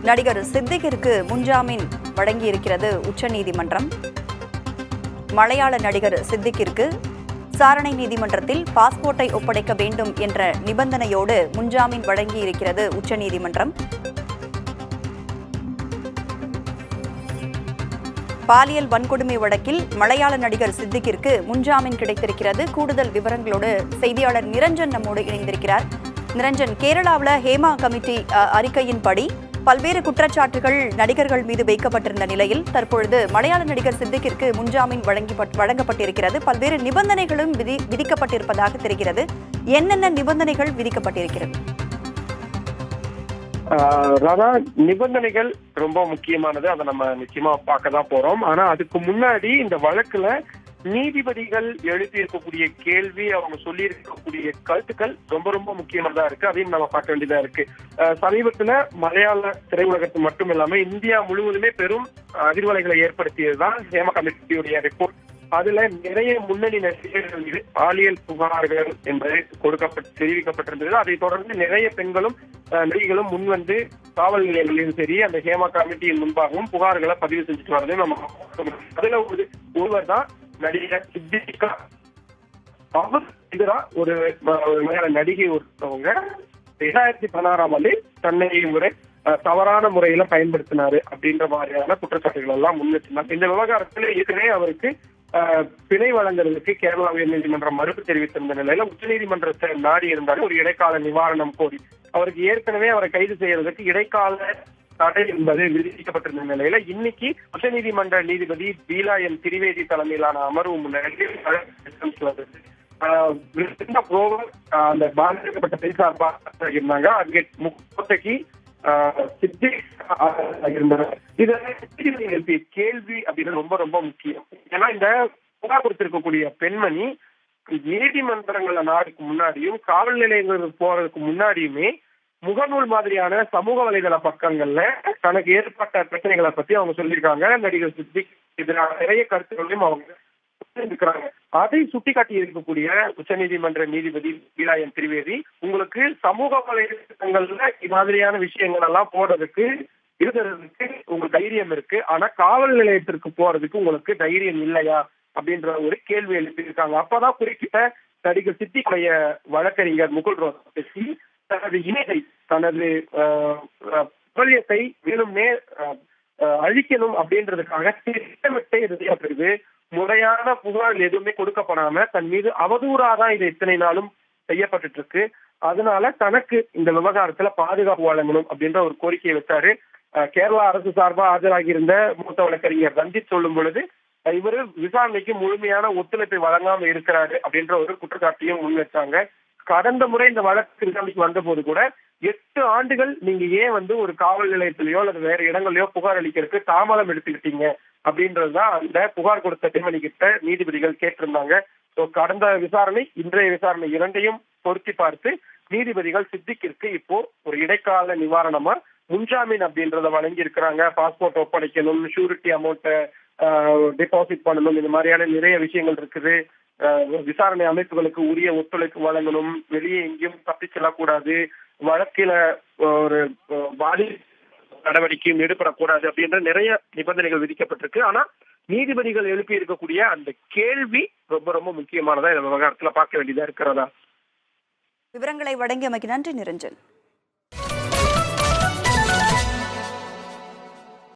நடிகர் சித்திக்கிற்கு முன்ஜாமீன் வழங்கியிருக்கிறது உச்சநீதிமன்றம். மலையாள நடிகர் சித்திக்கிற்கு விசாரணை நீதிமன்றத்தில் பாஸ்போர்ட்டை ஒப்படைக்க வேண்டும் என்ற நிபந்தனையோடு முன்ஜாமீன் வழங்கியிருக்கிறது உச்சநீதிமன்றம். பாலியல் வன்கொடுமை வழக்கில் மலையாள நடிகர் சித்திக்கிற்கு முன்ஜாமீன் கிடைத்திருக்கிறது. கூடுதல் விவரங்களோடு செய்தியாளர் நிரஞ்சன் நம்மோடு இணைந்திருக்கிறார். நிரஞ்சன், கேரளாவில் ஹேமா கமிட்டி அறிக்கையின்படி பல்வேறு குற்றச்சாட்டுகள் நடிகர்கள் மீது வைக்கப்பட்டிருந்த நிலையில் தற்பொழுது மலையாள நடிகர் சித்திக்கிற்கு முன்ஜாமீன் வழங்கப்பட்டிருக்கிறது. பல்வேறு நிபந்தனைகளும் விதிக்கப்பட்டிருப்பதாக தெரிகிறது. என்னென்ன நிபந்தனைகள் விதிக்கப்பட்டிருக்கிறது? ராதா, நிபந்தனைகள் ரொம்ப முக்கியமானது. அதை நம்ம நிச்சயமா பார்க்க தான் போறோம். ஆனா அதுக்கு முன்னாடி இந்த வழக்குல நீதிபதிகள் எழுப்பி இருக்கக்கூடிய கேள்வி, அவங்க சொல்லி இருக்கக்கூடிய கருத்துக்கள் ரொம்ப ரொம்ப முக்கியமானதா இருக்கு. அதையும் நம்ம பார்க்க வேண்டியதா இருக்கு. சமீபத்துல மலையாள திரையுலகத்து மட்டும் இல்லாம இந்தியா முழுவதுமே பெரும் அதிர்வலைகளை ஏற்படுத்தியதுதான் ஹேமா கமிட்டியுடைய ரிப்போர்ட். அதுல நிறைய முன்னணி நடிகர்கள் மீது பாலியல் புகார்கள் என்பது தெரிவிக்கப்பட்டிருந்தது. அதை தொடர்ந்து நிறைய பெண்களும் நடிகைகளும் முன்வந்து காவல் நிலையங்களிலும் சரி அந்த ஹேமா கமிட்டியின் முன்பாகவும் புகார்களை பதிவு செஞ்சுட்டு வரது நம்ம. அதுல ஒருவர் தான் நடிகர் சித்திகா. அவர் எதிராக ஒரு நடிகை ஒருத்தவங்க 2016ஆம் ஆண்டு தன்னை ஒரு தவறான முறையில பயன்படுத்தினாரு அப்படின்ற மாதிரியான குற்றச்சாட்டுகள் எல்லாம் முன்வச்சிருந்தாங்க. இந்த விவகாரத்துல ஏற்கனவே அவருக்கு பிணை வழங்குறதுக்கு கேரளா உயர்நீதிமன்றம் மறுப்பு தெரிவித்திருந்த நிலையில உச்சநீதிமன்றத்தை நாடி இருந்தாலும் ஒரு இடைக்கால நிவாரணம் கோரி அவருக்கு ஏற்கனவே அவரை கைது செய்யறதுக்கு இடைக்கால தடை என்பது விதிக்கப்பட்டிருந்த நிலையில இன்னைக்கு உச்சநீதிமன்ற நீதிபதி பீலா என் திரிவேதி தலைமையிலான அமர்வு முன்னாடி அந்த பாதிக்கப்பட்ட பெண் சார்பாக இருந்தாங்க. அட்வொகேட் முகத்தகி கேள்வி அப்படின்னு ரொம்ப ரொம்ப முக்கியம். ஏன்னா இந்த புகார் கொடுத்திருக்கக்கூடிய பெண்மணி நீதிமன்றங்கள நாடுக்கு முன்னாடியும் காவல் நிலையங்களுக்கு போறதுக்கு முன்னாடியுமே முகநூல் மாதிரியான சமூக வலைதள பக்கங்கள்ல தனக்கு ஏற்பட்ட பிரச்சனைகளை பத்தி அவங்க சொல்லியிருக்காங்க. நடிகர் சித்திக் எதிரான நிறைய கருத்துக்களையும் அவங்க இருக்கிறாங்க. அதை சுட்டிக்காட்டி இருக்கக்கூடிய உச்சநீதிமன்ற நீதிபதி பீலா என் திரிவேதி, உங்களுக்கு சமூக வலைதளங்கள்ல மாதிரியான விஷயங்கள் எல்லாம் போடுறதுக்கு இருக்கிறதுக்கு உங்களுக்கு தைரியம் இருக்கு, ஆனா காவல் நிலையத்திற்கு போறதுக்கு உங்களுக்கு தைரியம் இல்லையா அப்படின்ற ஒரு கேள்வி எழுப்பியிருக்காங்க. அப்பதான் குறிப்பிட்ட நடிகர் சித்திக்குடைய வழக்கறிஞர் முகுல் ரோஹத்தகி தனது இணையை தனது பிரபல்யத்தை வேணும்னே அழிக்கணும் அப்படின்றதுக்காக திட்டமிட்டே இறுதியாகிறது. முறையான புகார் எதுவுமே கொடுக்கப்படாம தன் மீது அவதூறாதான் இது இத்தனை நாளும் செய்யப்பட்டு இருக்கு. அதனால தனக்கு இந்த விவகாரத்துல பாதுகாப்பு வழங்கணும் அப்படின்ற ஒரு கோரிக்கையை வச்சாரு. கேரளா அரசு சார்பா ஆஜராகியிருந்த மூத்த வழக்கறிஞர் ரஞ்சித் சொல்லும் பொழுது இவரு விசாரணைக்கு முழுமையான ஒத்துழைப்பை வழங்காம இருக்கிறாரு அப்படின்ற ஒரு குற்றச்சாட்டையும் முன் வச்சாங்க. கடந்த முறை இந்த வழக்கு விசாரணைக்கு வந்த போது கூட 8 ஆண்டுகள் நீங்க ஏன் ஒரு காவல் நிலையத்திலேயோ அல்லது வேற இடங்களையோ புகார் அளிக்கிறதுக்கு தாமதம் எடுத்துக்கிட்டீங்க அப்படின்றதுதான் அந்த புகார் கொடுத்த பெண்மணி கிட்ட நீதிபதிகள் கேட்டிருந்தாங்க. கடந்த விசாரணை இன்றைய விசாரணை இரண்டையும் பொருத்தி பார்த்து நீதிபதிகள் சித்திக்கிற்கு இப்போ ஒரு இடைக்கால நிவாரணமா முன்ஜாமீன் அப்படின்றத வழங்கி இருக்கிறாங்க. பாஸ்போர்ட் ஒப்படைக்கணும், ஷூரிட்டி அமௌண்ட்டை டெபாசிட் பண்ணணும், இந்த மாதிரியான நிறைய விஷயங்கள் இருக்குது. விசாரணை அமைப்புகளுக்கு உரிய ஒத்துழைப்பு வழங்கணும், வெளியே எங்கேயும் தப்பி செல்லக்கூடாது, வழக்கில ஒரு பாதி நடவடிக்கையும் ஈடுபடக்கூடாது அப்படின்ற நிறைய நிபந்தனைகள் விதிக்கப்பட்டிருக்கு. ஆனா நீதிபதிகள் எழுப்பி இருக்கக்கூடிய அந்த கேள்வி ரொம்ப ரொம்ப முக்கியமானதா இந்த விவகாரத்துல பார்க்க வேண்டியதா இருக்கிறதா. விவரங்களை வழங்கியமைக்கு நன்றி நிரஞ்சன்.